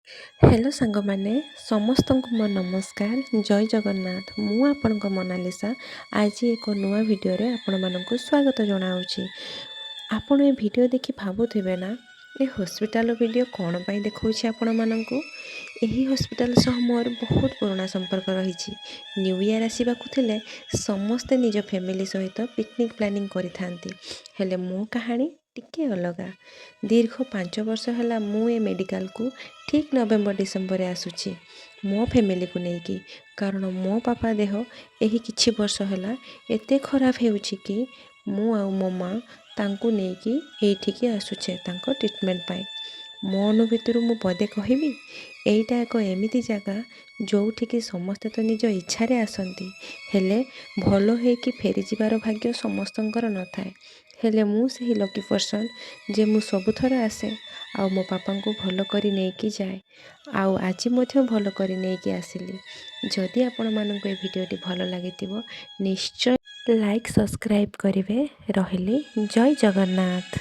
Hello सांगमाने समस्तंकु मो नमस्कार जय जगन्नाथ मु आपणक मोनालिसा आज एक नुआ वीडियो रे आपण मानकु स्वागत जनाऊँगी। आपण ए वीडियो देखि भाबुथिबे ना ए हॉस्पिटल वीडियो कौन पाई देखौछि आपण मानकु। एही हॉस्पिटल सह मोर बहुत पुराना संपर्क रही। न्यू ईयर आसवाकू थिले समस्ते निज फैमिली सहित पिकनिक प्लानिंग करिथांती हेले मो कहानी टिके अलगा। दीर्घ 5 वर्ष है मु ए मेडिकल को ठीक नवेम्बर डिसेम्बर आसूची मो फैमिली को लेकिन कारण मो पापा देह यही किछि वर्ष है एते खराब होउछि कि मु आ मो माँ तांको नेकी एठिकी आसुचे तांको ट्रीटमेंट पाई। मो अनुभूति मु पदे कहबी एईटा एक एमिति जगह जोठिकी समस्ते तो निज इच्छारे आसंती हेले भलो है कि फेरी जीवार भाग्य समस्तंकर न थाए हेले मु सही लकी पर्सन जे मु सबुथर आसे आ मो पापा को भलो करी नेकी जाए आउ आज मध्य भलो करी नेकी आसिली। जदि आपण मानक ए वीडियोटी भलो लागितिबो निश्चय लाइक सब्सक्राइब करिवे। रहिली जय जगन्नाथ।